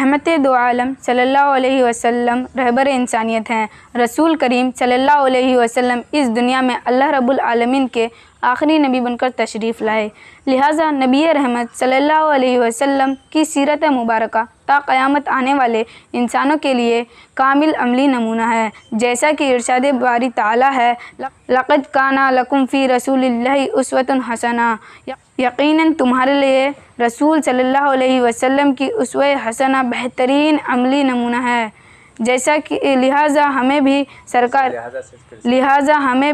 रहमत दो आलम सल्लल्लाहु अलैहि वसल्लम रहबर इंसानियत हैं। रसूल करीम सल्लल्लाहु अलैहि वसल्लम इस दुनिया में अल्लाह रब्बुल आलमीन के आखिरी नबी बनकर तशरीफ़ लाए। लिहाजा नबी रहमत सल्लल्लाहु अलैहि वसल्लम की सीरत मुबारका ता क़यामत आने वाले इंसानों के लिए कामिल अमली नमूना है। जैसा कि इरशाद बारी ताला है, लक़द काना लकुम फ़ी रसूलिल्लाहि उस्वतुन हसना, यकीनन तुम्हारे लिए रसूल सल्लल्लाहु अलैहि वसल्लम की उसवे हसना बेहतरीन अमली नमूना है। जैसा कि लिहाजा हमें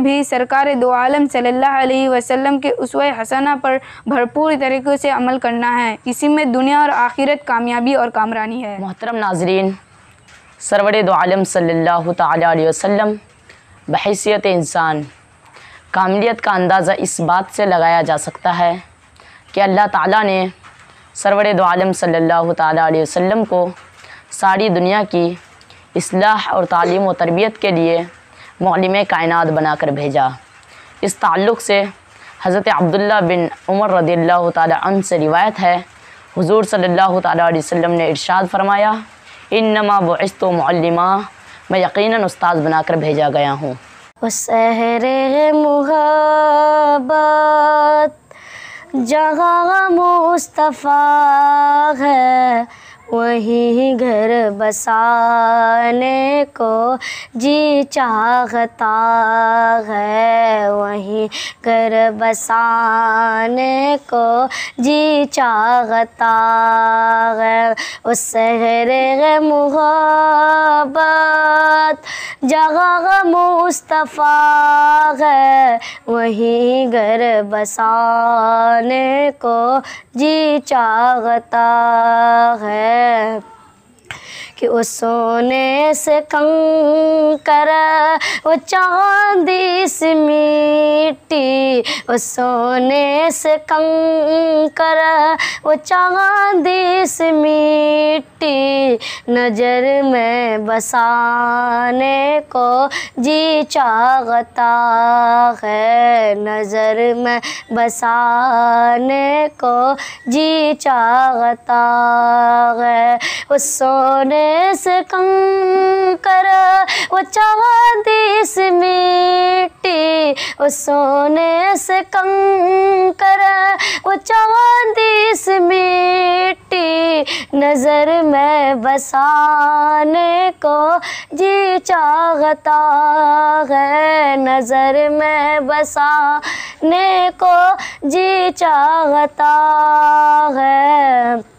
भी सरकार दो आलम सल्लल्लाहु अलैहि वसल्लम के उसवे हसना पर भरपूर तरीक़े से अमल करना है। इसी में दुनिया और आखिरत कामयाबी और कामरानी है। मोहतरम नाज़रीन, सरवर दो आलम सल्लल्लाहु तआला अलैहि वसल्लम बहैसियत इंसान कामिलियत का अंदाज़ा इस बात से लगाया जा सकता है कि अल्लाह ताला ने सरवर दो आलम सल्लल्लाहु तआला अलैहि वसल्लम को सारी दुनिया की इस्लाह और तालीम व तरबियत के लिए मुअल्लिम कायनात बनाकर भेजा। इस ताल्लुक़ से हज़रत अब्दुल्ला बिन उमर रज़ियल्लाहु ताला अन्हु से रिवायत है, हुज़ूर सल्लल्लाहु ताला अलैहि वसल्लम ने इरशाद फरमाया, इन्नमा बुइस्तु मुअल्लिमा, मैं यकीनन उस्ताद बनाकर भेजा गया हूँ। शहरे मुहब्बत जहाँ मुस्तफ़ा है, वहीं घर बसाने को जी चाहता है, वहीं घर बसाने को जी चाहता है। उस शहरे मुहब्बत जहाँ मुस्तफ़ा है, वहीं घर बसाने को जी चाहता है। कि उस सोने से कंकर, वो चांदी से मिट्टी, उस सोने से कंकर, वो चांदी से मिट्टी, नज़र में बसाने को जी चाहता है, नज़र में बसाने को जी चाहता है। उस सोने से कंकर, वो चांदी से मिट्टी, उस सोने से कंकर, वो चांदी से मिट्टी, नज़र में बसाने को जी चाहता है, नज़र में बसाने को जी चाहता है।